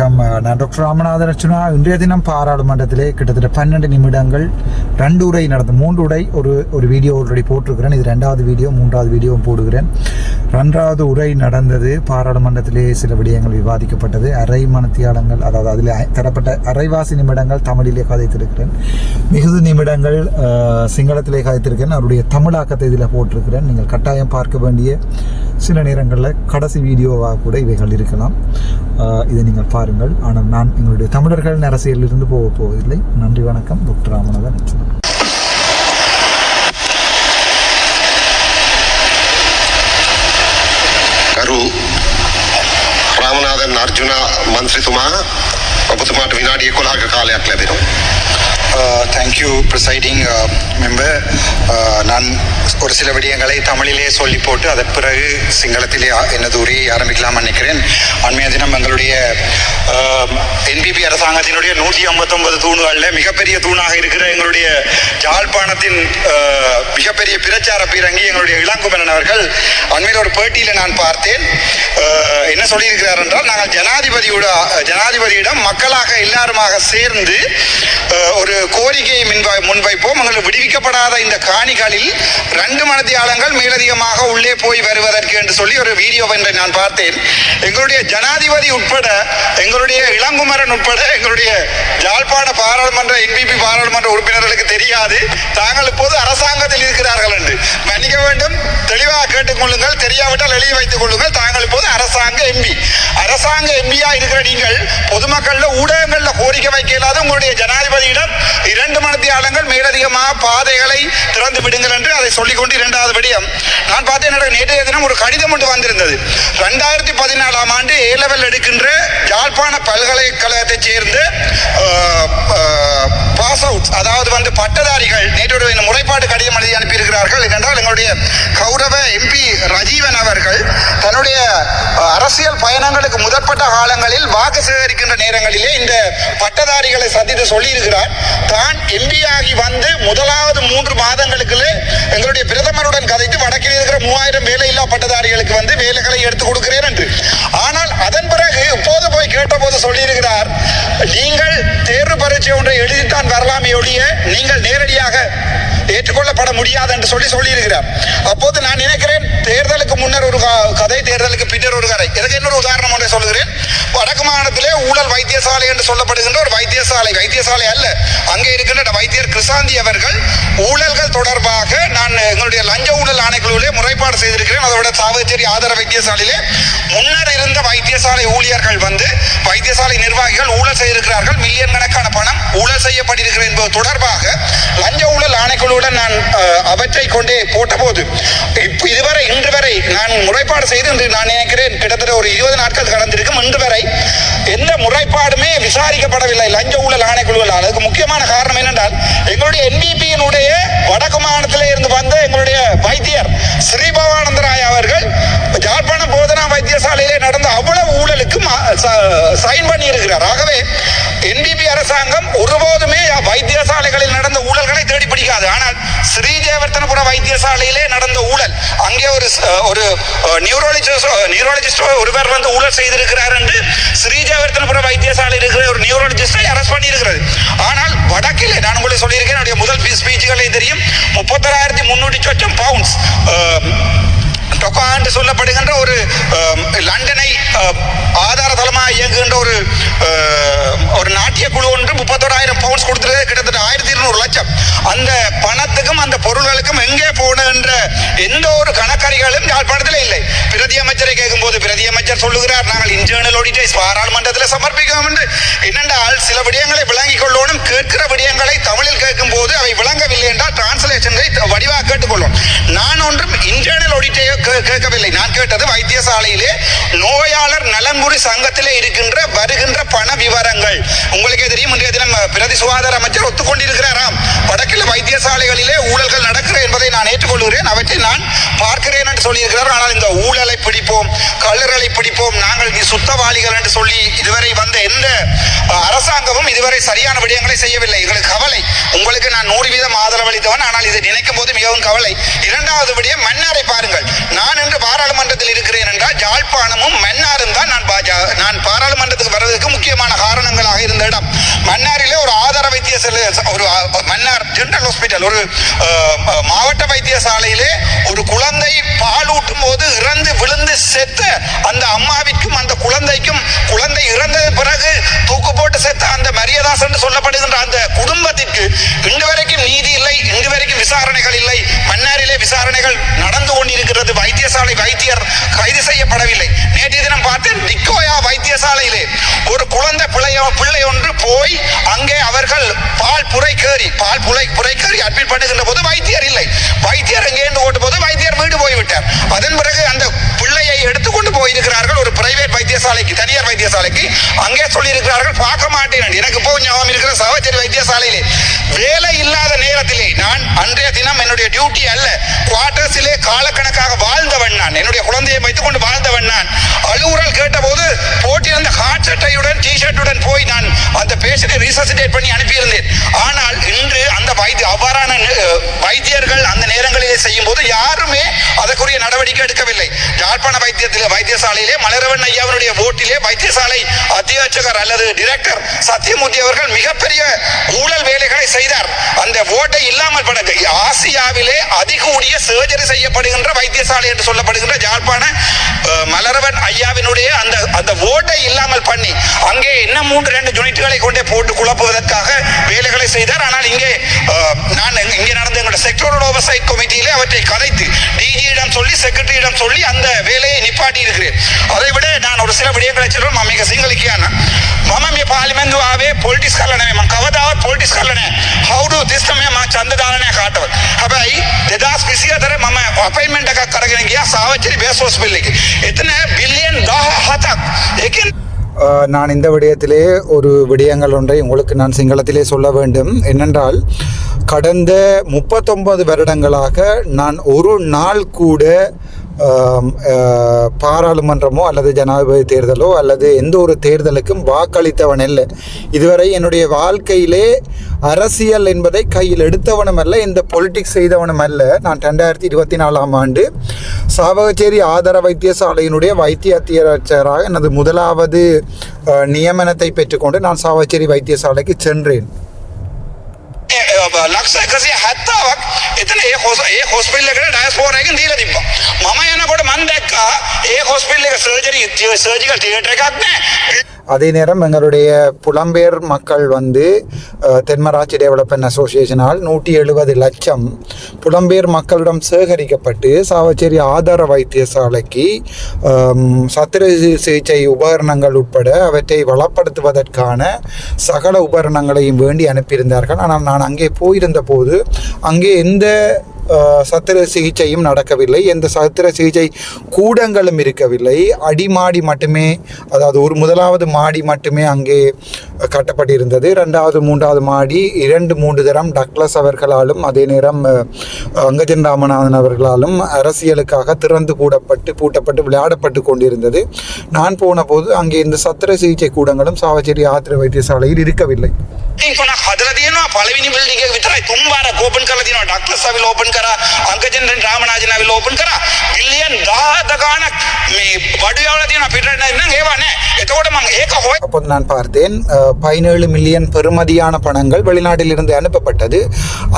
வணக்கம். நான் டாக்டர் ராமநாதன் அர்ச்சுனா. இன்றைய தினம் பாராளுமன்றத்திலே கிட்டத்தட்ட 12 நிமிடங்கள் 2 உரை நடந்த 3 உரை ஒரு வீடியோ ஆல்ரெடி போட்டிருக்கிறேன். இது 2வது வீடியோ, 3வது வீடியோவும் போடுகிறேன். 2வது உரை நடந்தது. பாராளுமன்றத்திலே சில விடயங்கள் விவாதிக்கப்பட்டது. அரை மணித்தியாலங்கள், அதாவது அதில் தரப்பட்ட அரைவாசி நிமிடங்கள் தமிழிலே கதைத்திருக்கிறேன். மிகுதி நிமிடங்கள் சிங்களத்திலே கதைத்திருக்கிறேன். அவருடைய தமிழாக்கத்தை இதில் போட்டிருக்கிறேன். நீங்கள் கட்டாயம் பார்க்க வேண்டிய சில நேரங்களில் கடைசி வீடியோவாக கூட இவைகள் இருக்கலாம். இதை நீங்கள் பாருங்கள். ஆனால் நான் எங்களுடைய தமிழர்கள் அரசியலிருந்து போவதில்லை. நன்றி, வணக்கம். டாக்டர் ராமநாதன். කරු රාමනාදන් අර්ජුන මන්ත්‍රීතුමා, ඔබතුමාට විනාඩි 11ක කාලයක් ලැබෙනවා. Thank you presiding member. நான் ஒரு சில விடயங்களை தமிழிலே சொல்லி போட்டு அதன் பிறகு சிங்களத்திலே எனது உரையை ஆரம்பிக்கலாம் நினைக்கிறேன். அண்மைய தினம் எங்களுடைய என்பிபி அரசாங்கத்தினுடைய 159 தூண்களில் மிகப்பெரிய தூணாக இருக்கிற எங்களுடைய யாழ்ப்பாணத்தின் மிகப்பெரிய பிரச்சார பீரங்கி எங்களுடைய இளங்குமரன் அவர்கள் அண்மையில் ஒரு பேட்டியில் நான் பார்த்தேன். என்ன சொல்லியிருக்கிறார் என்றால், நாங்கள் ஜனாதிபதியிடம் மக்களாக எல்லாருமாக சேர்ந்து ஒரு கோரிக்கையை முன்வைப்போம். எங்களுக்கு விடுவிக்கப்படாத இந்த காணிகளில் 2 மணித்தியாலங்கள் மேலதிகமாக உள்ளே போய் வருவதற்கு என்று சொல்லி ஒரு வீடியோ ஒன்றை நான் பார்த்தேன். எங்களுடைய ஜனாதிபதி உட்பட, எங்களுடைய இளங்குமரன் உட்பட, எங்களுடைய யாழ்ப்பாண பாராளுமன்ற என்பிபி பாராளுமன்ற உறுப்பினர்களுக்கு தெரியாது தாங்கள் இப்போது அரசாங்கத்தில் இருக்கிறார்கள் என்று. மன்னிக்க வேண்டும், தெளிவாக கேட்டுக்கொள்ளுங்கள். தெரியாவிட்டால் எழுதி வைத்துக் கொள்ளுங்கள். தாங்கள் இப்போது அரசாங்க எம்பியா இருக்கிற நீங்கள் பொதுமக்கள் ஊடகங்களில் கோரிக்கை வைக்க இயலாத உங்களுடைய ஜனாதிபதியிடம் 2 மணித்தியாலங்கள் மேலதிகமாக பாதைகளை திறந்து விடுங்கள் என்று அதை சொல்லிக்கொண்டு 2வது விடயம் நான் பார்த்தேன். நேற்றைய தினம் ஒரு கடிதம் ஒன்று வந்திருந்தது. 2014ஆம் ஆண்டு A-level எடுக்கின்ற யாழ்ப்பாண பல்கலைக்கழகத்தைச் சேர்ந்த பாஸ் அவுட், அதாவது பட்டதாரிகள் நேற்று முறைப்பாடு கடிதம் எழுதி அனுப்பியிருக்கிறார்கள். ஏனென்றால் எங்களுடைய கௌரவ MP ரஜீவன் அவர்கள் தன்னுடைய அரசியல் பயணங்களுக்கு முதற்பட்ட காலங்களில் வாக்கு சேகரிக்கின்ற நேரங்களிலே இந்த பட்டதாரிகளை சந்தித்து சொல்லியிருக்கிறார், தான் MP ஆகி வந்து முதலாவது 3 மாதங்களுக்குள்ளே எங்களுடைய பிரதமருடன் கதைத்து வடக்கில் இருக்கிற 3000 வேலையில்லா பட்டதாரிகளுக்கு வேலைகளை எடுத்துக் கொடுக்கிறேன் என்று. ஆனால் அதன் பிறகு இப்போது போய் கேட்டபோது சொல்லியிருக்கிறார், நீங்கள் தேர்வு பரீட்சை ஒன்றை எழுதித்தான் வரலாமே ஒழிய நீங்கள் நேரடியாக ஏற்றுக்கொள்ளப்பட முடியாது என்று சொல்லியிருக்கிறார். அப்போது நான் நினைக்கிறேன், தேர்தலுக்கு முன்னர் ஒரு கதை, தேர்தலுக்கு பின்னர் ஒரு கதை. இதற்கு இன்னொரு உதாரணம் ஒன்றை சொல்லுகிறேன். வடக்கு மாநிலத்திலே ஊழல் வைத்தியசாலை என்று சொல்லப்படுகின்ற ஒரு வைத்தியசாலை அல்ல, அங்கே இருக்கின்ற வைத்தியர் கிருசாந்தி அவர்கள் ஊழல்கள் தொடர்பாக நான் எங்களுடைய லஞ்ச ஊழல் ஆணைக்குழுவிலே முறைப்பாடு செய்திருக்கிறேன். அதோட சாவச்சேரி ஆதார வைத்தியசாலையிலே முன்னர் இருந்த வைத்தியசாலை ஊழியர்கள் வைத்தியசாலை நிர்வாகிகள் ஊழல் செய்திருக்கிறார்கள், மில்லியன் கணக்கான பணம் ஊழல் செய்யப்பட்டிருக்கிறது என்பது தொடர்பாக லஞ்ச ஊழல் ஆணைக்குழுவுடன் நான் அவற்றை கொண்டே போட்டபோது இதுவரை இன்று வரை நான் முறைப்பாடு செய்து நான் நினைக்கிறேன் கிட்டத்தட்ட ஒரு 20 நாட்கள் கடந்திருக்கும். இன்று வரை எந்த முறைப்பாடுமே விசாரிக்கப்படவில்லை லஞ்ச ஊழல் ஆணைக்குழுவில். அதுக்கு முக்கியமான காரணம் என்னென்றால், எங்களுடைய என்பிபியினுடைய வடக்கு மாநிலத்திலே இருந்து வந்த எங்களுடைய வைத்தியர் ஸ்ரீபவானந்தராய் அவர்கள் யாழ்ப்பாணம் போதனா வைத்தியசாலையிலே நடந்த அவ்வளவு ஊழலுக்கு சைன் பண்ணி இருக்கிறார். ஆகவே என்பிபி அரசாங்கம் ஒருபோதுமே வைத்தியசாலைகளில் நடந்த ஊழல்களை தேடி பிடிக்காது. ஆனால் ஸ்ரீஜெயவர்த்தனபுர வைத்தியசாலையிலே நடந்த ஊழல், அங்கே ஒரு நியூரோலஜிஸ்ட் ஒருவர் ஊழல் செய்திருக்கிறார் என்று ஸ்ரீஜெயவர்த்தனபுர வைத்தியசாலையில் இருக்கிற ஒரு நியூரோலஜிஸ்டை அரெஸ்ட் பண்ணி இருக்கிறது. ஆனால் வடக்கிலே நான் உங்களை சொல்லியிருக்கேன், என்னுடைய முதல் ஸ்பீச்சுகளே தெரியும், 31,300 பவுண்ட்ஸ் டொக்கா என்று சொல்லப்படுகின்ற ஒரு லண்டனை ஆதார தளமாக இயங்குகின்ற ஒரு நாட்டிய குழு ஒன்று 31,000 பவுண்ட்ஸ் கொடுத்துருக்க, கிட்டத்தட்ட 1,200 லட்சம். அந்த பணத்துக்கும் அந்த பொருள்களுக்கும் எங்கே போன எந்த ஒரு கணக்கறிகளும் யாழ்ப்பாணத்தில் இல்லை. பிரதி அமைச்சரை கேட்கும் போது பிரதி அமைச்சர் சொல்லுகிறார், நாங்கள் இன்டர்னல் ஆடிட்டர்ஸ் பாராளுமன்றத்தில் சமர்ப்பிக்கிறோம் என்று. என்னென்றால் சில விடயங்களை விளங்கிக் கொள்ளணும். கேட்கிற விடயங்களை தமிழில் கேட்கும் போது அவை விளங்கவில்லை என்றால் டிரான்ஸ்லேஷனை வடிவாக கேட்டுக்கொள்ளும். நான் ஒன்றும் இன்டர்னல் ஆடிட்டை கேட்கவில்லை. நான் கேட்டது வைத்தியசாலையிலே நோயாளர் நலன்புரி சங்கத்திலே வருகின்ற பண விவரங்கள். உங்களுக்கே தெரியும், இன்றைய தினம் பிரதி சுகாதார அமைச்சர் ஒத்துக்கொண்டிருக்கிறாராம், வடக்கில் வைத்தியசாலைகளிலே ஊழல்கள் நடக்கிற என்பதை நான் ஏற்றுக்கொள்கிறேன், அவற்றை நான் பார்க்கிறேன் என்று சொல்லியிருக்கிறார். ஆனால் இந்த ஊழலை பிடிப்போம், கள்ளர்களை பிடிப்போம், நாங்கள் சுத்தவாளிகள் என்று சொல்லி இதுவரை வந்த எந்த அரசாங்கமும் இதுவரை சரியான விடயங்களை செய்யவில்லை. எங்களுக்கு கவலை. உங்களுக்கு நான் 100% ஆதரவளித்தவன், ஆனால் இதை நினைக்கும் போது மிகவும் கவலை. 2வது விடயம், மன்னாரை பாருங்கள். நான் இன்று பாராளுமன்றத்தில் இருக்கிறேன் என்றால் யாழ்ப்பாணமும் மன்னாரும் தான் நான் பாராளுமன்றத்துக்கு வருவதற்கு முக்கியமான காரணங்களாக இருந்த இடம். மன்னாரிலே ஒரு ஆதார வைத்தியசாலை, ஒரு மன்னார் ஜெனரல் ஹாஸ்பிட்டல், ஒரு மாவட்ட வைத்தியசாலையிலே ஒரு குழந்தை பாலூட்டும் போது இறந்து விழுந்து செத்த அந்த அம்மாவிற்கும் அந்த குழந்தைக்கும், குழந்தை இறந்தது பிறகு தூக்கு போட்டு செத்த அந்த மரியதாஸ் என்று சொல்லப்படுகின்ற அந்த குடும்பத்திற்கு இன்று வரைக்கும் நீதி இல்லை, இன்று வரைக்கும் விசாரணைகள் இல்லை. மன்னாரிலே விசாரணைகள் நடந்து கொண்டிருக்கிறது. வைத்தியசாலை வைத்தியர் கைது செய்யப்படவில்லை. நேற்றைய தினம் பார்த்தேன், டிக்கோயா வைத்தியசாலையிலே ஒரு குழந்தை பிள்ளை ஒன்று போய் அங்கே அவர்கள் பால் புரை கேறி அட்மிட் பண்ணுகின்ற போது வைத்தியர் இல்லை. வைத்தியர் எங்கே ஓட்டு போது வைத்தியர் வீடு போய்விட்டார். அதன் பிறகு அந்த பிள்ளையை எடுத்துக்கொண்டு போயிருக்கிறார்கள் ஒரு பிரைவேட் வைத்தியசாலைக்கு, தனியார் வைத்தியசாலைக்கு. அங்கே சொல்லியிருக்கிறார்கள் பார்க்க மாட்டேன். எனக்கு இப்போ ஞாபகம் இருக்கிற சாவச்சேரி வைத்தியசாலையிலே வேலை இல்லாத நேரத்திலே நான் அன்றைய தினம் என்னுடைய டியூட்டி அல்ல, குவார்டர்ஸிலே காலக்கணக்காக வாழ்ந்தவன் நான், என்னுடைய குழந்தையை வைத்துக் கொண்டு வாழ்ந்தவன் நான். அழுகுரல் கேட்டபோது போட்டிருந்த ஹார்ட் சட்டையுடன் டிஷர்ட்டுடன் போய் நான் அந்த பேஷண்டை ரீசசிடேட் பண்ணி அனுப்பியிருந்தேன். ஆனால் இன்று அந்த அவ்வாறான வைத்தியர்கள் அந்த நேரங்களிலே செய்யும் போது யாருமே அதற்குரிய நடவடிக்கை எடுக்கவில்லை. யாழ்ப்பாண வைத்தியசாலையிலே மலரவன் ஐயாவினுடைய ஓட்டிலே வைத்தியசாலை அத்தியட்சகர் அல்லது டிரெக்டர் சத்தியமூர்த்தி அவர்கள் மிகப்பெரிய ஊழல் வேலைகளை செய்தார். அந்த ஓட்டை இல்லாமல் பட ஆசியாவிலே அதிகூடிய சர்ஜரி செய்யப்படுகின்ற வைத்தியசாலை என்று சொல்லப்படுகின்ற யாழ்ப்பாண மலரவன் ஐயாவினுடைய அந்த ஓட்டை இல்லாமல் பண்ணி அங்கே இன்னும் 3-2 யூனிட்களை கொண்டே போட்டு குழப்புவதற்காக வேலைகளை செய்தார். ஆனால் இங்கே நான் இங்கே நடந்த எங்களுடைய செக்டோரல் ஓவர்சைட் கமிட்டியிலே அவற்றை கலைத்து டிஜியிடம் சொல்லி செக்ரட்டரியிடம் சொல்லி அந்த வேலையை நிப்பாட்டி இருக்கிறேன். அதை விட நான் ஒரு சில விடயங்களை சொல்றேன். මම සිංහලිකයන මම මේ පාර්ලිමේන්තුව ආවේ පොලිටික්ස් කරලා නෙමෙයි. මම කවදාවත් පොලිටික්ස් කරලා නැහැ. අවුරුදු 30 මම ඡන්ද දාලා නැහැ කාටවත්. හැබැයි 2024 මම අපොයින්ට්මන්ට් එකක් අරගෙන ගියා සාවච්චේරි බේස් හොස්පිටල් එකේ. එතන බිලියන් 17ක්. ඒකෙන් நான் இந்த விடயத்திலே ஒரு விடயங்கள் ஒன்றை உங்களுக்கு நான் சிங்களத்திலே சொல்ல வேண்டும். என்னென்றால், கடந்த 39 வருடங்களாக நான் ஒரு நாள் கூட பாராளுமன்றமோ அல்லது ஜனாதிபதி தேர்தலோ அல்லது எந்த ஒரு தேர்தலுக்கும் வாக்களித்தவன் இல்லை. இதுவரை என்னுடைய வாழ்க்கையிலே அரசியல் என்பதை கையில் எடுத்தவனும் அல்ல, இந்த பொலிட்டிக்ஸ் செய்தவனும் அல்ல. நான் 2024ஆம் ஆண்டு சாவகச்சேரி ஆதார வைத்தியசாலையினுடைய வைத்திய அத்தியட்சகராக எனது முதலாவது நியமனத்தை பெற்றுக்கொண்டு நான் சாவகச்சேரி வைத்தியசாலைக்கு சென்றேன். ලක්ෂ 170ක් එතන ඒ හොස්පිටල් එකට ඩයස්පෝරා එකෙන් දීලා තිබ්බා. මම යනකොට මම දැක්කා ඒ හොස්පිටල් එක සර්ජිකල් තියටර් එකක් නැහැ. அதே நேரம் எங்களுடைய புலம்பெயர் மக்கள் தென்மராட்சி டெவலப்மெண்ட் அசோசியேஷனால் 170 லட்சம் புலம்பெயர் மக்களிடம் சேகரிக்கப்பட்டு சாவச்சேரி ஆதார வைத்தியசாலைக்கு சத்திர சிகிச்சை உபகரணங்கள் உட்பட அவற்றை வளப்படுத்துவதற்கான சகல உபகரணங்களையும் வேண்டி அனுப்பியிருந்தார்கள். ஆனால் நான் அங்கே போயிருந்த போது அங்கே எந்த சத்திர சிகிச்சையும் நடக்கவில்லை, எந்த சத்திர சிகிச்சை கூடங்களும் இருக்கவில்லை. அடிமாடி மட்டுமே, அதாவது ஒரு முதலாவது மாடி மட்டுமே அங்கே கட்டப்பட்டிருந்தது. 2வது 3வது மாடி 2-3 தரம் டக்ளஸ் அவர்களாலும் அதே நேரம் அங்கஜன் ராமநாதன் அவர்களாலும் அரசியலுக்காக திறந்து பூட்டப்பட்டு விளையாடப்பட்டு கொண்டிருந்தது. நான் போன போது அங்கே இந்த சத்திர சிகிச்சை கூடங்களும் சாவச்சேரி ஆத்திர வைத்தியசாலையில் இருக்கவில்லை. හදලා තියෙනවා පළවෙනි බිල්ඩින් එක විතරයි 3 වාරක් ඕපන් කරලා තියෙනවා. ඩක්ලස් අවිල ඕපන් කරා, අංකජන් රාමනාජන් අවිල ඕපන් කරා. බිලියන් 10 ගාණක් මේ වඩුවවල තියෙනවා පිටරට නම් ඒවා නැහැ. එතකොට මම ඒක அப்போது நான் பார்த்தேன் 17 மில்லியன் பெறுமதியான பணங்கள் வெளிநாட்டிலிருந்து அனுப்பப்பட்டது.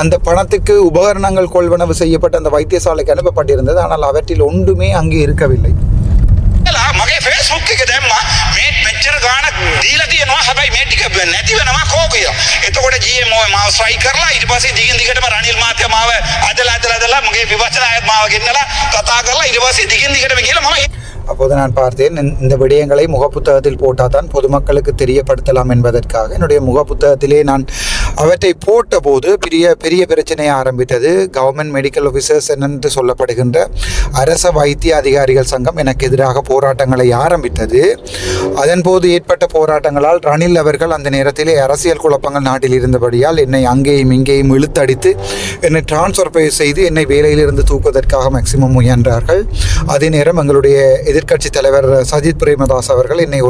அந்த பணத்துக்கு உபகரணங்கள் கொள்வனவு செய்யப்பட்ட அந்த வைத்தியசாலைக்கு அனுப்பப்பட்டிருந்தது. ஆனால் அவற்றில் ஒன்றுமே அங்கே இருக்கவில்லை. මගේ ෆේස්බුක් එක දැම්මා මේ මෙච්චර ගාණක් දීලා තියෙනවා, හැබැයි මේ ටික නැති වෙනවා කෝ කියලා. එතකොට GMO මාව ස්ට්‍රයික් කරලා ඊට පස්සේ දිගින් දිගටම රනිල් මාත්‍යා මාව අදලා මගේ විවචන ආයත් මාව ගෙන්නලා කතා කරලා ඊට පස්සේ දිගින් දිගටම කියලා මම அப்போது நான் பார்த்தேன், இந்த விடயங்களை முகப்புத்தகத்தில் போட்டால் தான் பொதுமக்களுக்கு தெரியப்படுத்தலாம் என்பதற்காக என்னுடைய முகப்புத்தகத்திலே நான் அவற்றை போட்டபோது பெரிய பிரச்சனையை ஆரம்பித்தது. கவர்மெண்ட் மெடிக்கல் ஆஃபீஸர்ஸ் என்று சொல்லப்படுகின்ற அரச வைத்திய அதிகாரிகள் சங்கம் எனக்கு எதிராக போராட்டங்களை ஆரம்பித்தது. அதன்போது ஏற்பட்ட போராட்டங்களால் ரணில் அவர்கள் அந்த நேரத்திலே அரசியல் குழப்பங்கள் நாட்டில் இருந்தபடியால் என்னை அங்கேயும் இங்கேயும் இழுத்தடித்து என்னை டிரான்ஸ்ஃபர் செய்து என்னை வேலையிலிருந்து தூக்குவதற்காக மேக்சிமம் முயன்றார்கள். அதே நேரம் எங்களுடைய எதிர்க்கட்சி தலைவர் சஜித் பிரேமதாஸ் அவர்கள் என்னை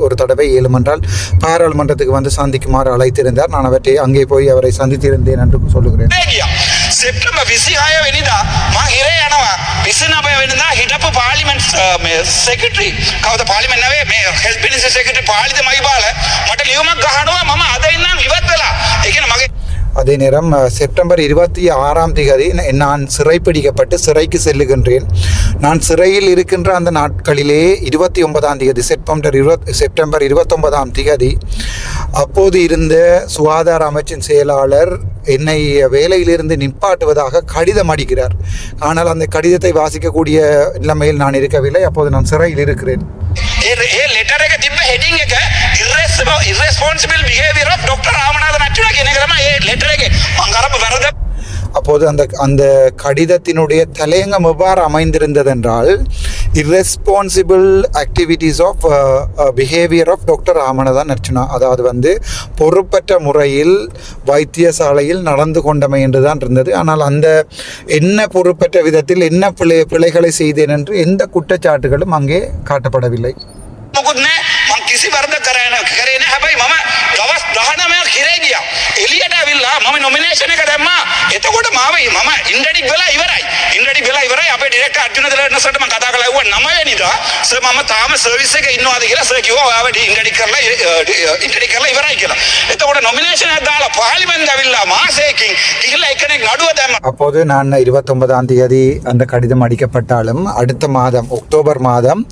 ஒரு தடவை 7 மன்றால் பாராளுமன்றத்துக்கு சந்திக்குமாறு அழைத்திருந்தார். நான் அவற்றை அங்கே போய் அவரை சந்தித்திருந்தேன் என்று சொல்லுகிறேன். செப்டம்பர் 26 වෙනිදා මම හිරේ යනවා. 29 වෙනිදා හිටපු පාර්ලිමේන්තු මේ සෙක්‍රටරි කවුද පාර්ලිමේන්තු නෙවෙයි මේ හෙල්ත් මිනිස්ටර් සෙක්‍රටරි පාලිත මයිබාල මට ලියුමක් ගහනවා මම අද ඉන්නම් ඉවත් වෙලා ඒ කියන්නේ මගේ அதே நேரம் செப்டம்பர் 26ஆம் தேதி நான் சிறைப்பிடிக்கப்பட்டு சிறைக்கு செல்லுகின்றேன். நான் சிறையில் இருக்கின்ற அந்த நாட்களிலே 29ஆம் தேதி செப்டம்பர் 29ஆம் தேதி அப்போது இருந்த சுகாதார அமைச்சின் செயலாளர் என்னை வேலையிலிருந்து நிப்பாட்டுவதாக கடிதம் அடிக்கிறார். ஆனால் அந்த கடிதத்தை வாசிக்கக்கூடிய நிலைமையில் நான் இருக்கவில்லை. அப்போது நான் சிறையில் இருக்கிறேன். ලෙටර් එක තිබ්බ හෙඩින් එක irresponsible behavior of Dr. Ramanathan Arjuna කියන එක තමයි ඒ ලෙටර් එකේ මම කරපු වැරද්ද. அப்போது அந்த கடிதத்தினுடைய தலையங்கம் எவ்வாறு அமைந்திருந்ததென்றால் irresponsible activities of behavior of doctor Ramanathan Archuna, அதாவது பொறுப்பற்ற முறையில் வைத்தியசாலையில் நடந்து கொண்டமை என்றுதான் இருந்தது. ஆனால் அந்த என்ன பொறுப்பற்ற விதத்தில் என்ன பிழைகளை செய்தேன் என்று எந்த குற்றச்சாட்டுகளும் அங்கே காட்டப்படவில்லை. මොකුත් නෑ මං කිසි වරදක් කරේ නෑ හැබැයි මම දවස් 19ක් හිරේ ගියා එළියට ඇවිල්ලා මම නොමිනේෂන් එක දැම්මා එතකොට මම ඉන්ඩඩික් වෙලා ඉවරයි අපේ ඩිරෙක්ටර් අර්ජුන දෙලනසට මම කතා කරලා ඇහුවා 9 වෙනිදා සර් මම තාම සර්විස් එකේ ඉන්නවාද කියලා සර් කිව්වා ඔයාව ඉන්ඩඩික් කරලා ඉවරයි කියලා එතකොට නොමිනේෂන් එකක් දාලා පාර්ලිමේන්තුවට ඇවිල්ලා මාසයකින් ගිහිල්ලා එකෙක් නඩුව දැම්මා. அப்போது நான் 29ஆம் தேதி அந்த கடிதம் அடிக்கப்பட்டாலும் அடுத்த மாதம் அக்டோபர் மாதம்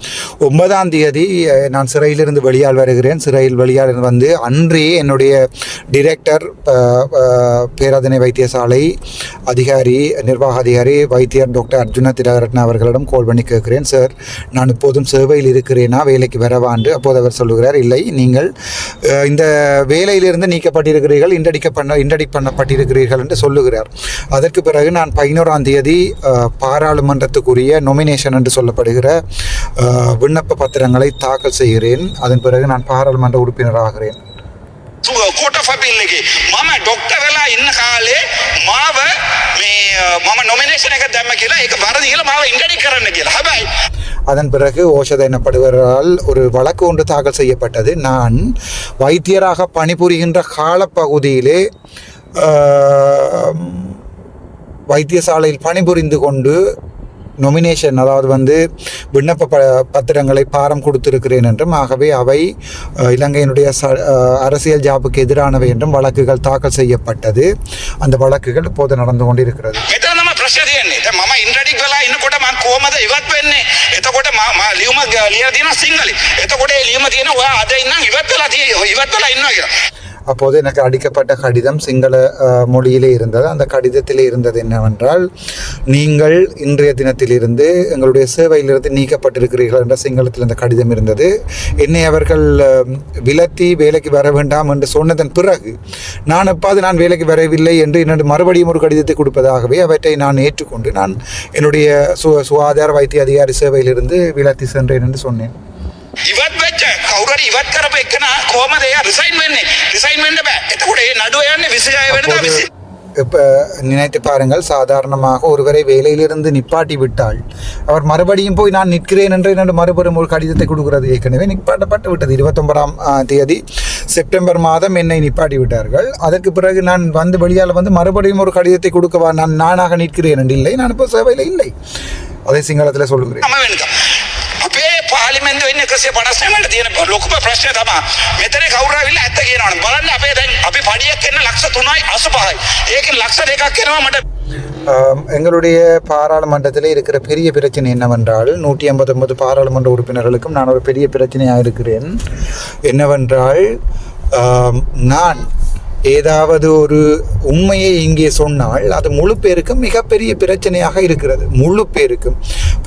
9ஆம் தேதி நான் சிறையிலிருந்து வெளியால் வருகிறேன். சிறையில் வெளியால் வந்து அன்றே என்னுடைய டிரெக்டர் பேராதனை வைத்தியசாலை அதிகாரி நிர்வாக அதிகாரி வைத்தியர் டாக்டர் அர்ஜுன திலகரட்ன அவர்களிடம் கால் பண்ணி கேட்கிறேன், சார் நான் இப்போதும் சேவையில் இருக்கிறேனா, வேலைக்கு வரவாண்டு. அப்போது அவர் சொல்லுகிறார், இல்லை நீங்கள் இந்த வேலையிலிருந்து நீக்கப்பட்டிருக்கிறீர்கள், இன்டடிக் பண்ணப்பட்டிருக்கிறீர்கள் என்று சொல்லுகிறார். அதற்கு பிறகு நான் 11ஆம் தேதி பாராளுமன்றத்துக்குரிய நொமினேஷன் என்று சொல்லப்படுகிற விண்ணப்ப பத்திரங்களை தாக்கல் செய்கிறேன். அதன் பிறகு நான் பாராளுமன்ற உறுப்பினர் ஆகிறேன். කෝට ෆැපිල් එකේ මම ඩොක්ටර් වෙලා ඉන්න කාලේ මාව මේ මම නොමිනේෂන් එක දැම්ම කියලා ඒක වරදි කියලා මාව ඉන්ඩඩික් කරන්න කියලා. හැබැයි அதன் பிறகு ஓஷத எனப்படுவரால் ஒரு வழக்கு ஒன்று தாக்கல் செய்யப்பட்டது. நான் வைத்தியராக பணிபுரிகின்ற காலப்பகுதியிலே வைத்தியசாலையில் பணிபுரிந்து கொண்டு நொமினேஷன் அதாவது விண்ணப்ப பத்திரங்களை பாரம் கொடுத்திருக்கிறேன் என்றும், ஆகவே அவை இலங்கையினுடைய அரசியல் ஜாபுக்கு எதிரானவை என்றும் வழக்குகள் தாக்கல் செய்யப்பட்டது. அந்த வழக்குகள் இப்போது நடந்து கொண்டிருக்கிறது. මම ඉන්ඩඩික් වෙලා ඉන්නකොට මම කොහමද ඉවත් වෙන්නේ? එතකොට මම ලියුම ලියලා තියෙනවා සිංහලෙන්. එතකොට ඒ ලියුම තියෙන ඔයා අද ඉන්නම් ඉවත් වෙලා ඉන්නවා කියලා. அப்போது எனக்கு அடிக்கப்பட்ட கடிதம் சிங்கள மொழியிலே இருந்தது. அந்த கடிதத்திலே இருந்தது என்னவென்றால், நீங்கள் இன்றைய தினத்திலிருந்து எங்களுடைய சேவையிலிருந்து நீக்கப்பட்டிருக்கிறீர்கள் என்ற சிங்களத்தில் அந்த கடிதம் இருந்தது. என்னை அவர்கள் விலத்தி வேலைக்கு வர வேண்டாம் என்று சொன்னதன் பிறகு நான் நான் வேலைக்கு வரவில்லை என்று என்னோட மறுபடியும் ஒரு கடிதத்தை கொடுப்பதாகவே அவற்றை நான் ஏற்றுக்கொண்டு நான் என்னுடைய சுகாதார வைத்திய அதிகாரி சேவையிலிருந்து விலத்தி சென்றேன் என்று சொன்னேன். ඉවත් වෙච්ච කවුරුහරි ඉවත් කරපු එකන කොහමද එයා රිසයින් වෙන්නේ? රිසයින් වෙන්න බෑ. එතකොට ඒ නඩුව යන්නේ 26 වෙනිදා 20. இப்போ நினைத்து பாருங்கள், சாதாரணமாக ஒருவரை வேலையிலிருந்து நிப்பாட்டி விட்டால் அவர் மறுபடியும் போய் நான் நிற்கிறேன் என்று என்னோட மறுபுறம் ஒரு கடிதத்தை கொடுக்கிறது. ஏற்கனவே நிப்பாட்டப்பட்டு விட்டது. 29ஆம் தேதி செப்டம்பர் மாதம் என்னை நிப்பாட்டி விட்டார்கள். அதற்கு பிறகு நான் வெளியால் மறுபடியும் ஒரு கடிதத்தை கொடுக்கவா நானாக நிற்கிறேன் என்று இல்லை, நான் இப்போ சேவையில் இல்லை. அதை சிங்களத்தில் சொல்லுகிறேன். අපේ පාර්ලිමේන්තුවේ ඉන්න 159 වල තියෙන ලොකුම ප්‍රශ්නය තමයි මෙතන කවුරු ආවිල්ලා ඇත්ත කියනවනේ බලන්න අපේ දැන් අපි පඩියක් එන්න 3.85යි ඒකෙන් 200ක් එනවා මට. எங்களுடைய பாராளுமன்றத்தில் இருக்கிற பெரிய பிரச்சனை என்னவென்றால் 159 பாராளுமன்ற உறுப்பினர்களுக்கும் நான் ஒரு பெரிய பிரச்சனையாக இருக்கிறேன். என்னவென்றால் நான் ஏதாவது ஒரு உண்மையை இங்கே சொன்னால் அது முழு பேருக்கும் மிகப்பெரிய பிரச்சனையாக இருக்கிறது. முழு பேருக்கும்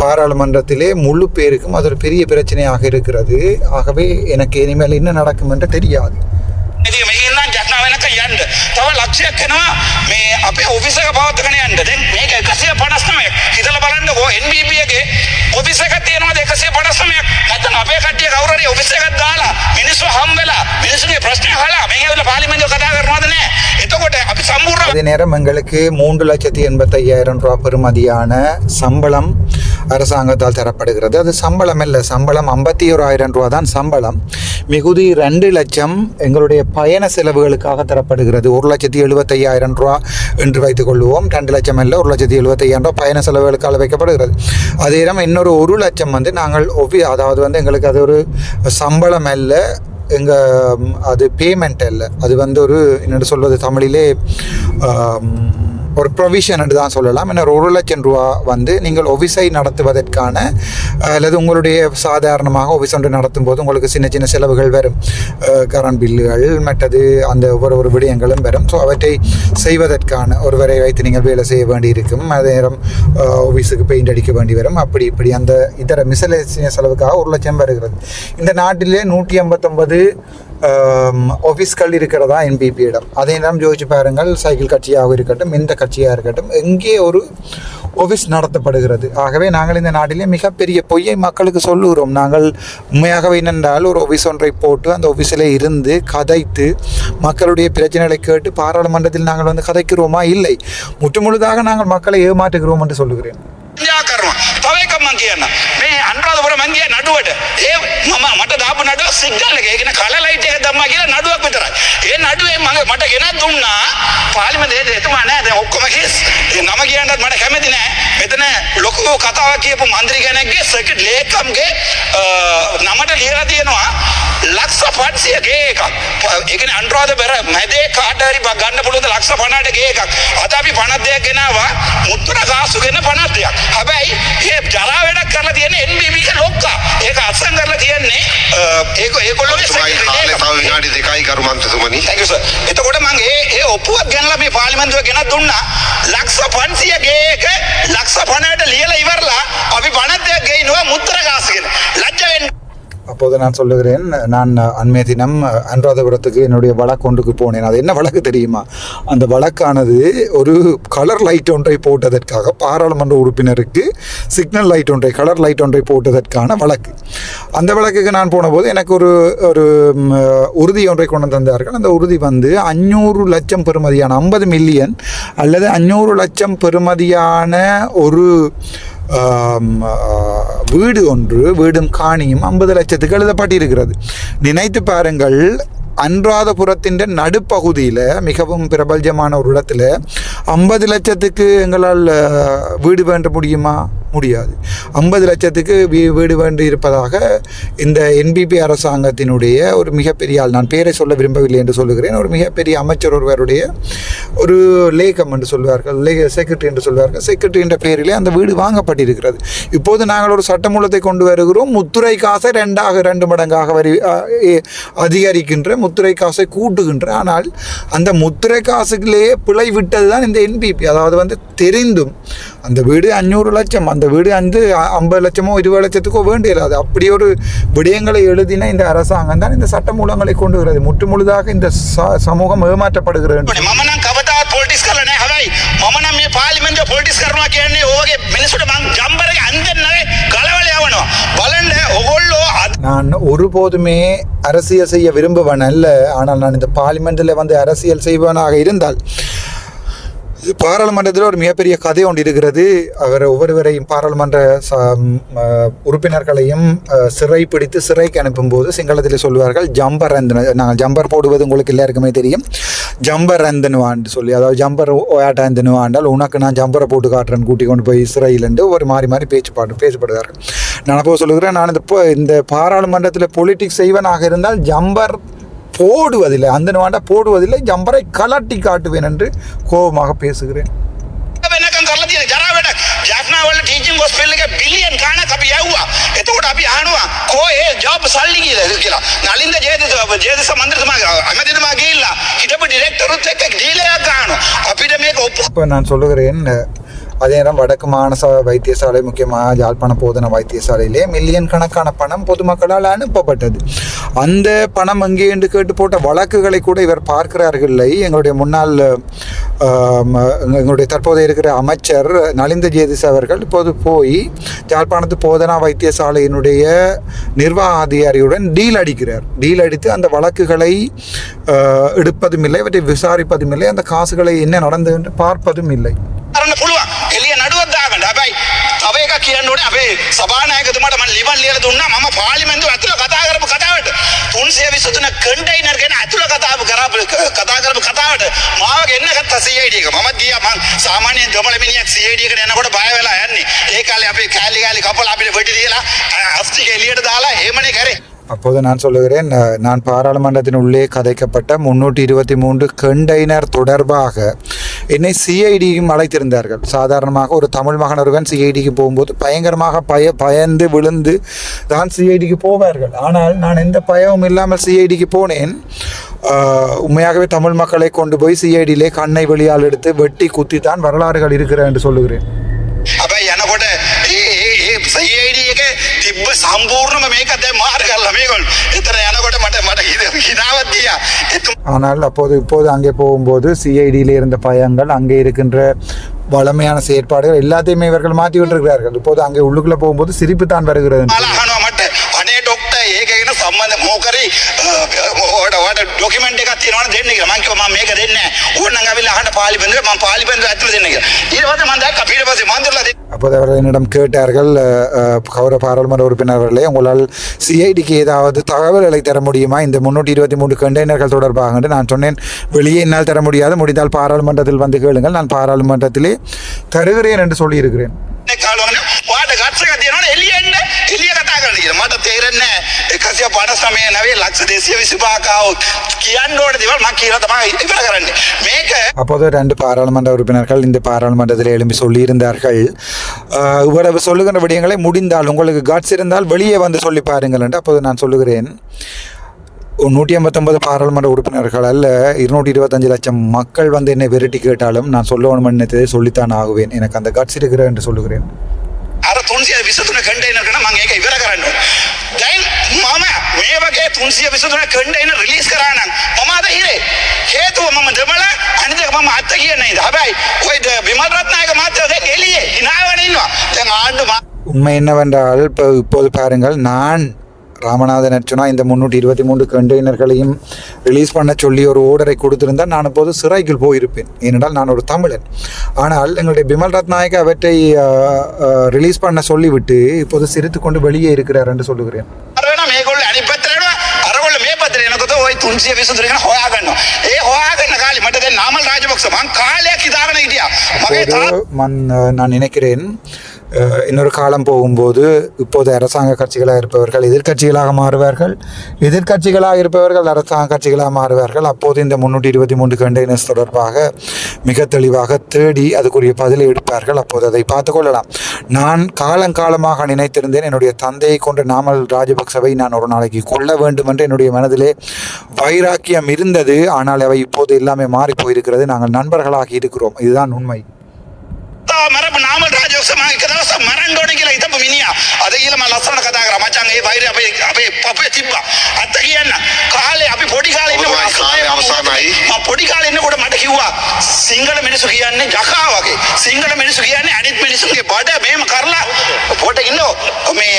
பாராளுமன்றத்திலே முழு பேருக்கும் அது ஒரு பெரிய பிரச்சனையாக இருக்கிறது. ஆகவே எனக்கு இனிமேல் என்ன நடக்கும் என்று தெரியாது. තව ලක්ෂයක් එනවා මේ අපේ ඔෆිස් එක පවත්වාගෙන යන්න. දැන් මේක 159ක්. හිතලා බලන්නකෝ NBB එකේ ඔෆිස් එකක් තියෙනවාද 159ක්? නැත්නම් අපේ කට්ටිය කවුරු හරි ඔෆිස් එකක් දාලා මිනිස්සු හම් වෙලා මිනිස්සුගේ ප්‍රශ්න අහලා මේ ඇවිල්ලා පාර්ලිමේන්තුව කතා කරනවද නැහැ? එතකොට අපි සම්පූර්ණ அதே நேரம் எங்களுக்கு 3,85,000 ரூபா பெறுமதியான சம்பளம் அரசாங்கத்தால் தரப்படுகிறது. அது சம்பளம் இல்லை, சம்பளம் 51,000 ரூபா தான் சம்பளம். மிகுதி 2 லட்சம் எங்களுடைய பயண செலவுகளுக்காக தரப்படுகிறது. 1,75,000 ரூபா என்று வைத்துக் கொள்வோம். 2 லட்சம் இல்லை, 1,75,000 ரூபா பயண செலவுகளுக்காக வைக்கப்படுகிறது. அதே நேரம் இன்னொரு 1 லட்சம் வந்து நாங்கள் அதாவது வந்து எங்களுக்கு அது ஒரு சம்பளம் அல்ல, அது பேமெண்ட் அல்ல, அது வந்து ஒரு என்னென்னு சொல்வது தமிழிலே ஒரு ப்ரொவிஷன் என்று தான் சொல்லலாம். இன்னொரு 1 லட்சம் ரூபா வந்து நீங்கள் ஒஃபிஸை நடத்துவதற்கான அல்லது உங்களுடைய சாதாரணமாக ஒஃபிஸ் ஒன்று நடத்தும் போது உங்களுக்கு சின்ன சின்ன செலவுகள் வரும், கரண்ட் பில்லுகள் மற்றது அந்த ஒவ்வொரு விடயங்களும் வரும். ஸோ அவற்றை செய்வதற்கான ஒருவரை வைத்து நீங்கள் வேலை செய்ய வேண்டியிருக்கும். அதே நேரம் ஆஃபீஸுக்கு பெயிண்ட் அடிக்க வேண்டி வரும். அப்படி இப்படி அந்த இதர மிசலேசிய செலவுக்காக 1 லட்சம் வருகிறது. இந்த நாட்டிலே 189 ஆஃபீஸ்கள் இருக்கிறதா என்பிபியிடம். அதே நேரம் யோசிச்சு பாருங்கள், சைக்கிள் கட்சியாக இருக்கட்டும், எந்த கட்சியாக இருக்கட்டும், எங்கே ஒரு ஆஃபீஸ் நடத்தப்படுகிறது. ஆகவே நாங்கள் இந்த நாட்டிலே மிகப்பெரிய பொய்யை மக்களுக்கு சொல்லுகிறோம். நாங்கள் உண்மையாகவே என்னென்றால் ஒரு ஆஃபீஸ் ஒன்றை போட்டு அந்த ஆஃபீஸில் இருந்து கதைத்து மக்களுடைய பிரச்சனைகளை கேட்டு பாராளுமன்றத்தில் நாங்கள் வந்து கதைக்கிறோமா? இல்லை, முற்றுமுழுதாக நாங்கள் மக்களை ஏமாற்றுகிறோம் என்று சொல்லுகிறேன். තව එකක් මං කියන්න මේ අනුරාධපුර මං ගියා නඩුවට ඒ මට දාපු නඩුව සිග්නල් එක. ඒ කියන්නේ කලර් ලයිට් එක දැම්මා කියලා නඩුවක් විතරයි. ඒ නඩුවේ මට ගෙනත් දුන්නා පාර්ලිමේන්තුවේ එතුමා නෑ. දැන් ඔක්කොම කේස් නම කියන්නත් මට කැමති නෑ. මෙතන ලොකු කතාවක් කියපු മന്ത്രി කෙනෙක්ගේ සෙක්‍රටරි ලේකම්ගේ නමට ලියලා තියෙනවා ලක්ෂ 500 ගේ එකක්. ඒ කියන්නේ අනුරාධපුර මැදේ කාට හරි ගන්න පුළුවන් ලක්ෂ 50ට ගේ එකක්. අද අපි 52ක් ගෙනාවා මුත්තර කාසුගෙන 52ක්. හැබැයි ඒ ජරා වැඩක් කරලා තියෙන්නේ NBB එක ලොක්කා. ඒක අත්සන් කරලා තියෙන්නේ ඒගොල්ලෝගේ කාලේ තව විනාඩි 2යි කරු මන්ත්‍රීතුමනි. Thank you sir. එතකොට මම ඒ ඔප්පුවක් ගන්නලා මේ පාර්ලිමේන්තුවේ ගෙනත් දුන්නා. ලක්ෂ 500 ගේ එක ලක්ෂ 50ට ලියලා ඉවරලා අපි 52ක් ගේනවා මුත්තර කාසුගෙන. ලැජ්ජ වෙන්න. அப்போது நான் சொல்லுகிறேன், நான் அண்மைய தினம் அனுராதபுரத்துக்கு என்னுடைய வழக்கு ஒன்றுக்கு போனேன். அது என்ன வழக்கு தெரியுமா? அந்த வழக்கானது ஒரு கலர் லைட் ஒன்றை போட்டதற்காக, பாராளுமன்ற உறுப்பினருக்கு சிக்னல் லைட் ஒன்றை, கலர் லைட் ஒன்றை போட்டதற்கான வழக்கு. அந்த வழக்குக்கு நான் போனபோது எனக்கு ஒரு உறுதி ஒன்றை கொண்டு தந்தார்கள். அந்த உறுதி வந்து 500 லட்சம் பெறுமதியான 50 மில்லியன் அல்லது 500 லட்சம் பெறுமதியான ஒரு வீடு ஒன்று, வீடும் காணியும் 50 லட்சத்துக்கு எழுதப்பட்டிருக்கிறது. நினைத்து பாருங்கள், அனுராதபுரத்தின் நடுப்பகுதியில் மிகவும் பிரபல்யமான ஒரு இடத்துல 50 லட்சத்துக்கு எங்களால் வீடு வேண்ட முடியுமா? முடியாது. 50 லட்சத்துக்கு வீடு வேண்டி இருப்பதாக இந்த என்பிபி அரசாங்கத்தினுடைய ஒரு மிகப்பெரிய ஆள், நான் பேரை சொல்ல விரும்பவில்லை என்று சொல்லுகிறேன், ஒரு மிகப்பெரிய அமைச்சர் ஒருவருடைய ஒரு லேகம் என்று சொல்வார்கள், செக்ரட்டரி என்று சொல்வார்கள், செக்ரட்டரி என்ற பெயரிலே அந்த வீடு வாங்கப்பட்டிருக்கிறது. இப்போது நாங்கள் ஒரு சட்டமூலத்தை கொண்டு வருகிறோம். முத்துரை காசை 2 மடங்காக அதிகரிக்கின்ற, முத்துரை காசை கூட்டுகின்ற. ஆனால் அந்த முத்துரை காசுகளே பிழை விட்டது தான் இந்த என்பிபி. அதாவது வந்து தெரிந்தும் அந்த வீடு 500 லட்சம், அந்த வீடு வந்து 50 லட்சமோ 20 லட்சத்துக்கோ வேண்டியது. அப்படி ஒரு விடயங்களை எழுதின இந்த அரசாங்கம் தான் இந்த சட்ட மூலங்களை கொண்டு வருகிறது. முற்றுமுழுதாக இந்த சமூகம் ஏமாற்றப்படுகிறது. நான் ஒருபோதுமே அரசியல் செய்ய விரும்புவன் அல்ல. ஆனால் நான் இந்த பார்லிமெண்ட்டில் வந்து அரசியல் செய்வனாக இருந்தால், பாராளுமன்றத்தில் ஒரு மிகப்பெரிய கதை ஒன்று இருக்கிறது. அவர் ஒவ்வொருவரையும், பாராளுமன்ற உறுப்பினர்களையும் சிறைப்பிடித்து சிறைக்கு அனுப்பும்போது சிங்களத்தில் சொல்வார்கள் ஜம்பர் ரந்தன். நாங்கள் ஜம்பர் போடுவது உங்களுக்கு எல்லாருக்குமே தெரியும். ஜம்பர் ரந்தனுவான்னு சொல்லி, அதாவது ஜம்பர் ஓயாட்டாந்தனுவாண்டால் உனக்கு நான் ஜம்பரை போட்டு காட்டுறேன், கூட்டி கொண்டு போய் சிறையிலேருந்து ஒரு மாறி பேசப்படுவார்கள். நான் அப்போ சொல்லுகிறேன், நான் இந்த பாராளுமன்றத்தில் பொலிட்டிக்ஸ் செய்வனாக இருந்தால் ஜம்பர் போடுவதில்லை, அந்த நோண்டா போடுவதில்லை, ஜம்பரை கலட்டி காட்டுவேன் என்று கோபமாக பேசுகிறேன். இப்போ நான் சொல்லுகிறேன், அதே நேரம் வடக்கு மாகாண வைத்தியசாலை, முக்கியமாக யாழ்ப்பாண போதனா வைத்தியசாலையிலே மில்லியன் கணக்கான பணம் பொதுமக்களால் அனுப்பப்பட்டது. அந்த பணம் எங்கே என்று கேட்டு போட்ட வழக்குகளை கூட இவர் பார்க்கிறார்கள் இல்லை. எங்களுடைய முன்னாள் எங்களுடைய தற்போதைய இருக்கிற அமைச்சர் நலிந்த ஜேதிஸ் அவர்கள் இப்போது போய் யாழ்ப்பாணத்து போதனா வைத்தியசாலையினுடைய நிர்வாக அதிகாரியுடன் டீல் அடித்து அந்த வழக்குகளை எடுப்பதும் இல்லை, இவற்றை விசாரிப்பதும் இல்லை, அந்த காசுகளை என்ன நடந்தது என்று பார்ப்பதும் இல்லை. එලිය නඩුවක් දාගන්න. හැබැයි තව එකක් කියන්න ඕනේ අපේ සභානායකතුමාට මම ලිවන් ලියලා දුන්නා මම පාර්ලිමේන්තුව ඇතුළ කතා කරපු කතාවට 323 කන්ටේනර් ගැන ඇතුළ කතා කරපු කතාවට මාව ගෙන්න ගත්තා CID එක. මම ගියා මං සාමාන්‍යයෙන් දෙමළ මිනිහෙක් CID එකට යනකොට බය වෙලා යන්නේ. ඒ කාලේ අපි කෑලි කපලා අපිට වෙටි දීලා අස්තික එළියට දාලා එහෙමනේ කරේ. அப்போது நான் சொல்லுகிறேன், நான் பாராளுமன்றத்தின் உள்ளே கதைக்கப்பட்ட 323 கண்டெய்னர் தொடர்பாக என்னை சிஐடியும் அழைத்திருந்தார்கள். சாதாரணமாக ஒரு தமிழ் மகன் ஒருவன் சிஐடிக்கு போகும்போது பயங்கரமாக பயந்து விழுந்து தான் சிஐடிக்கு போவார்கள். ஆனால் நான் எந்த பயமும் இல்லாமல் சிஐடிக்கு போனேன். உண்மையாகவே தமிழ் மக்களை கொண்டு போய் சிஐடியிலே கண்ணை வெளியால் எடுத்து வெட்டி குத்தி தான் வரலாறுகள் இருக்கிறேன் என்று சொல்லுகிறேன். යනකොට CID එක තිබ්බ සම්පූර්ණම මේක දැන් මාර කරලා මේගොල්ලෝ. එතන යනකොට මට හිනාවක් ගියා. ஆனால் இப்போது அங்கே போகும்போது சிஐடியில் இருந்த பயங்கள், அங்கே இருக்கின்ற வளமையான செயற்பாடுகள் எல்லாத்தையுமே இவர்கள் மாற்றி விட்டிருக்கிறார்கள். இப்போது அங்கே உள்ளுக்குள்ள போகும்போது சிரிப்பு தான் வருகிறது. අනේ ඩොක්ටර් ඒක ගැන සම්බන්ධ මොකරි ඔයාට ඩොකියුමන්ට් එකක් තියෙනවනේ දෙන්න කියලා. මම කිව්වා මම මේක දෙන්නේ නැහැ. ඕනනම් අවිල්ලා අහන්න පාර්ලිමේන්තුවේ මම පාර්ලිමේන්තුව ඇතුළේ දෙන්න කියලා. ඊට පස්සේ මම දැක්කා ඊට පස්සේ මන්දිරලා அப்போது அவர்கள் என்னிடம் கேட்டார்கள், கௌரவ பாராளுமன்ற உறுப்பினர்களே, உங்களால் சிஐடிக்கு ஏதாவது தகவல்களை தர முடியுமா இந்த 323 கண்டெய்னர்கள் தொடர்பாக என்று. நான் சொன்னேன், வெளியே என்னால் தர முடியாது, முடிந்தால் பாராளுமன்றத்தில் வந்து கேளுங்கள், நான் பாராளுமன்றத்திலே தருகிறேன் என்று சொல்லியிருக்கிறேன். එලිය කතා කරන්න කියලා මට තේරෙන්නේ නැහැ. 159 ලක්ෂ 225 කියන්න ඕන දේවල් මම කියලා තමයි ඉවර කරන්නේ. මේක அப்போது 2 பாராளுமன்ற உறுப்பினர்கள் இந்த பாராளுமன்றத்தில் எழும்பி சொல்லியிருந்தார்கள், இவ்வளவு சொல்லுகின்ற விடயங்களை முடிந்தால் உங்களுக்கு காட்ஸ் இருந்தால் வெளியே வந்து சொல்லி பாருங்கள் என்று. அப்போது நான் சொல்லுகிறேன், 159 பாராளுமன்ற உறுப்பினர்கள் அல்ல 225 லட்சம் மக்கள் வந்து என்னை விரட்டி கேட்டாலும் நான் சொல்லணும் நினைத்ததை சொல்லித்தான் ஆகுவேன். எனக்கு அந்த காட்ஸ் இருக்கிற என்று சொல்லுகிறேன். අර 323 කන්ටේනර් කරන මම ඒක ඉවර කරන්න ඕනේ. දැන් මම මේ වගේ 323 කන්ටේනර් රිලීස් කරා නම් මම අද හිරේ. හේතුව මම දෙමළ අනිත් එක මම අත්ත කියන්නේ නැහැ. හැබැයි ඔය විමල් රත්නායක මහත්තයා දැන් එළියේ hinaවන ඉන්නවා. දැන් ආණ්ඩු உண்மை என்னவென்றால் இப்போது பாருங்கள், நான் ராமநாதன் அர்ச்சுனா இந்த 323 கண்டெய்னர்களையும் ரிலீஸ் பண்ண சொல்லி ஒரு ஓர்டரை கொடுத்திருந்தால் நான் இப்போது சிறைக்குள் போயிருப்பேன். ஏனென்றால் நான் ஒரு தமிழன். ஆனால் எங்களுடைய பிமல் ரத்நாயக்க அவற்றை ரிலீஸ் பண்ண சொல்லிவிட்டு இப்போது சிரித்து கொண்டு வெளியே இருக்கிறார் என்று சொல்லுகிறேன். මේගොල්ලෝ අනිත් පැත්තට යනවා. අරගොල්ලෝ මේ පැත්තට එනකොට ওই 323 ගැන හොයාගන්නවා. ඒ හොයාගන්න කාලේ මට දැන් නාමල් රාජපක්ෂ මං කාලයක් හිතාගෙන හිටියා. நான் நினைக்கிறேன், இன்னொரு காலம் போகும்போது இப்போது அரசாங்க கட்சிகளாக இருப்பவர்கள் எதிர்க்கட்சிகளாக மாறுவார்கள், எதிர்க்கட்சிகளாக இருப்பவர்கள் அரசாங்க கட்சிகளாக மாறுவார்கள். அப்போது இந்த 323 கண்டெய்னர்ஸ் தொடர்பாக மிக தெளிவாக தேடி அதுக்குரிய பதிலை எடுப்பார்கள். அப்போது அதை பார்த்து கொள்ளலாம். நான் காலங்காலமாக நினைத்திருந்தேன், என்னுடைய தந்தையை கொண்ட நாமல் ராஜபக்சவை நான் ஒரு நாளைக்கு கொள்ள வேண்டும் என்று என்னுடைய மனதிலே வைராக்கியம் இருந்தது. ஆனால் அவை இப்போது எல்லாமே மாறி போயிருக்கிறது. நாங்கள் நண்பர்களாகி இருக்கிறோம். இதுதான் உண்மை. මරපු නාමල් රාජපක්ෂ මම එක දවසක් මරන්න ඕනේ කියලා හිතපු මිනිහා. අද කියලා මම ලස්සනට කතා කරා. මචං ඒ වෛරය අපේ පපුවේ තිබ්බා. අත්ත කියන්න. කාලේ අපි පොඩි කාලේ ඉන්නකොට අවසානයි. මම පොඩි කාලේ ඉන්නකොට මට කිව්වා සිංහල මිනිස්සු කියන්නේ ජකා වගේ. සිංහල මිනිස්සු කියන්නේ අනිත් මිනිස්සුගේ බඩ මේම කරලා පොට ඉන්නෝ. මේ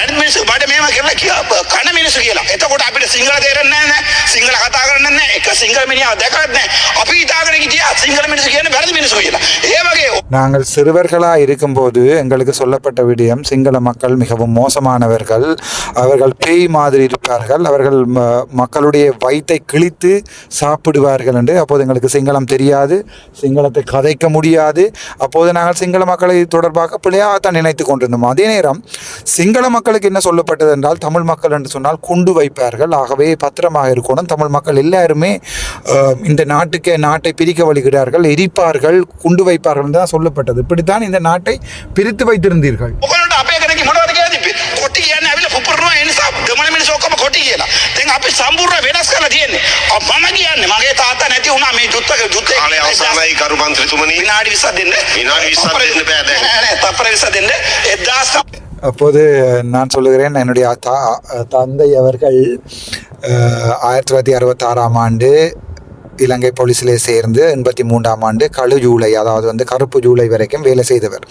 අනිත් මිනිස්සු බඩ මේම කරලා කන මිනිස්සු කියලා. එතකොට අපිට සිංහල තේරෙන්නේ නැහැ. සිංහල කතා කරන්නේ නැහැ. එක සිංහල මිනිහා දැකවත් නැහැ. අපි හිතාගෙන හිටියා සිංහල මිනිස්සු කියන්නේ වැරදි මිනිස්සු කියලා. ඒ වගේ நாங்கள் சிறுவர்களாக இருக்கும்போது எங்களுக்கு சொல்லப்பட்ட விடயம், சிங்கள மக்கள் மிகவும் மோசமானவர்கள், அவர்கள் பேய் மாதிரி இருப்பார்கள், அவர்கள் மக்களுடைய வயிற்றை கிழித்து சாப்பிடுவார்கள் என்று. அப்போது எங்களுக்கு சிங்களம் தெரியாது, சிங்களத்தை கதைக்க முடியாது. அப்போது நாங்கள் சிங்கள மக்களை தொடர்பாக பிள்ளையாகத்தான் நினைத்து கொண்டிருந்தோம். அதே நேரம் சிங்கள மக்களுக்கு என்ன சொல்லப்பட்டது என்றால், தமிழ் மக்கள் என்று சொன்னால் குண்டு வைப்பார்கள், ஆகவே பத்திரமாக இருக்கணும். தமிழ் மக்கள் எல்லாருமே இந்த நாட்டை பிரிக்க வழிகிறார்கள், எரிப்பார்கள், குண்டு வைப்பார்கள் என்று தான் சொல்லப்பட்டது. இப்படித்தான் இந்த நாட்டை பிரித்து வைத்திருந்தீர்கள். அப்போது நான் சொல்லுகிறேன், என்னுடைய தந்தை அவர்கள் 1966ஆம் ஆண்டு இலங்கை போலீஸிலே சேர்ந்து 83ஆம் ஆண்டு ஜூலை, அதாவது கருப்பு ஜூலை வரைக்கும் வேலை செய்தவர்.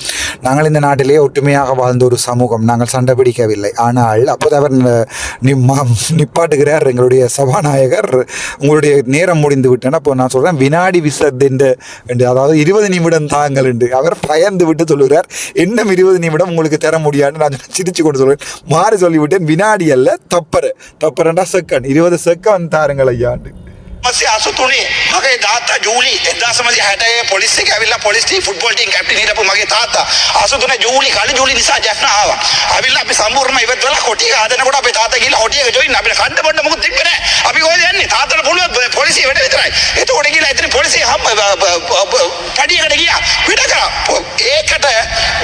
நாங்கள் இந்த நாட்டிலே ஒற்றுமையாக வாழ்ந்த ஒரு சமூகம், நாங்கள் சண்டை பிடிக்கவில்லை. ஆனால் அப்போது அவர் நிப்பாட்டுகிறார் எங்களுடைய சபாநாயகர், உங்களுடைய நேரம் முடிந்து விட்டேன். அப்போ நான் சொல்கிறேன் வினாடி விசத் என்று, அதாவது 20 நிமிடம் தாங்கள் என்று. அவர் பயந்து விட்டு சொல்லுகிறார், இன்னும் 20 நிமிடம் உங்களுக்கு தர முடியாதுன்னு நான் சிரிச்சு கொண்டு சொல்கிறேன். மாறி சொல்லிவிட்டேன், வினாடி அல்ல தப்பரண்டா செகண்ட், 20 செகண்ட் தாருங்கள் ஐயாண்டு. 1983 මගේ තාත්තා ජූලි 1960 පොලිස් එකේ ඇවිල්ලා police team football team captain හිටපු මගේ තාත්තා 83 ජූලි කලින් ජූලි නිසා ජැෆ්නා ආවා. ඇවිල්ලා අපි සම්පූර්ණම ඉවත් වෙලා කොටි එක හදනකොට අපේ තාත්තා ගිහලා හොටියක ජොයින් අපිට කන්න බොන්න මොකුත් තිබ්බේ නැහැ. අපි කොහෙද යන්නේ? තාත්තට පුළුවන් පොලිසිය වැඩ විතරයි. එතකොට ගිහලා එතන පොලිසිය පඩියකට ගියා. පිට කරා. ඒකට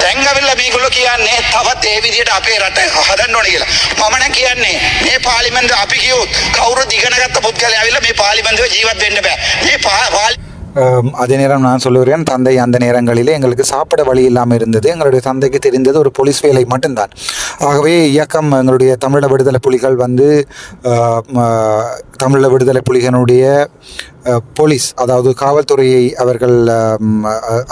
දැන් ඇවිල්ලා මේගොල්ලෝ කියන්නේ තවත් ඒ විදිහට අපේ රට හදන්න ඕනේ කියලා. මම නම් කියන්නේ මේ පාර්ලිමේන්තුව අපි කියොත් කවුරුත් ඉගෙන ගත්ත පුද්ගලයා ඇවිල්ලා මේ පාර්ලිමේන්තුවේ ජීවත් වෙන්න බෑ. මේ அதே நேரம் நான் சொல்லுகிறேன், தந்தை அந்த நேரங்களிலே எங்களுக்கு சாப்பிட வழி இல்லாமல் இருந்தது. எங்களுடைய தந்தைக்கு தெரிந்தது ஒரு போலீஸ் வேலை மட்டும்தான். ஆகவே இயக்கம், எங்களுடைய தமிழீழ விடுதலை புலிகள் தமிழீழ விடுதலை புலிகளுடைய போலீஸ், அதாவது காவல்துறையை அவர்கள்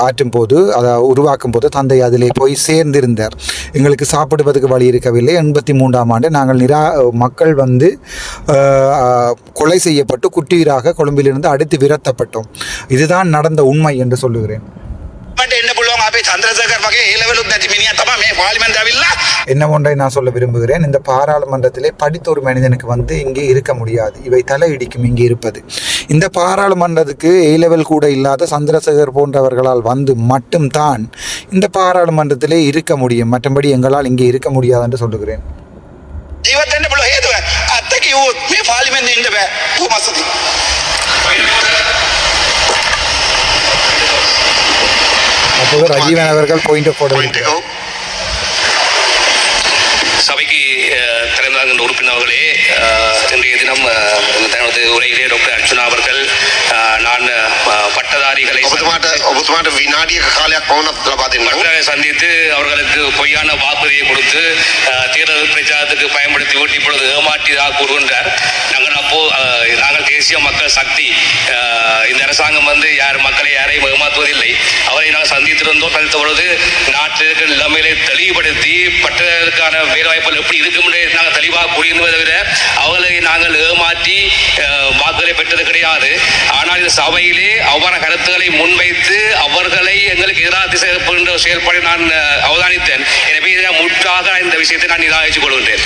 ஆற்றும் போது, அதை உருவாக்கும் போது தந்தை அதிலே போய் சேர்ந்திருந்தார். எங்களுக்கு சாப்பிடுவதற்கு வழி இருக்கவில்லை. 83ஆம் ஆண்டு நாங்கள் மக்கள் கொலை செய்யப்பட்டு குற்றீராக கொழும்பிலிருந்து அடித்து விரட்டப்பட்டோம். இதுதான் நடந்த உண்மை என்று சொல்லுகிறேன். என்ன ஒன்றை நான் சொல்ல விரும்புகிறேன், இந்த பாராளுமன்றத்திலே படித்த ஒரு மனிதனுக்கு இங்கே இருக்க முடியாது. இவை தலையிடிக்கும் இங்கே இருப்பது. இந்த பாராளுமன்றத்துக்கு ஏ-லெவல் கூட இல்லாத சந்திரசேகர் போன்றவர்களால் மட்டும்தான் இந்த பாராளுமன்றத்திலே இருக்க முடியும். மற்றபடி எங்களால் இங்கே இருக்க முடியாது என்று சொல்லுகிறேன். அப்போது ரஜீவன் அவர்கள் சபைக்கு திறந்தாங்க உறுப்பினர்களே, இன்றைய தினம் தனது உரையிலே டாக்டர் அர்ச்சுனா அவர்கள் நான் பட்டதாரிகளை சந்தித்து அவர்களுக்கு பொய்யான வாக்குறுதியை கொடுத்து தேர்தல் பிரச்சாரத்துக்கு பயன்படுத்தி விட்டு இப்பொழுது ஏமாற்றியதாக கூறுகின்றார். நாங்கள் தேசிய மக்கள் சக்தி, இந்த அரசாங்கம் யாரையும் ஏமாற்றுவதில்லை. அவரை நாங்கள் சந்தித்திருந்தோம். சந்தித்த பொழுது நாட்டில் இருக்கிற நிலைமைகளை தெளிவுபடுத்தி பட்டதற்கான வேலைவாய்ப்புகள் எப்படி இருக்கும் என்று நாங்கள் தெளிவாக கூறியிருந்ததை தவிர அவர்களை நாங்கள் ஏமாற்றி வாக்குகளை பெற்றது கிடையாது. ஆனால் இந்த சபையிலே அவ்வாறு கருத்துக்களை முன்வைத்து அவர்களை எங்களுக்கு எதிராக திசை திருப்புகின்ற செயல்பாடு நான் அவதானித்தேன். எனவே முற்றாக இந்த விஷயத்தை நான் நிராகரித்துக் கொள்கின்றேன்.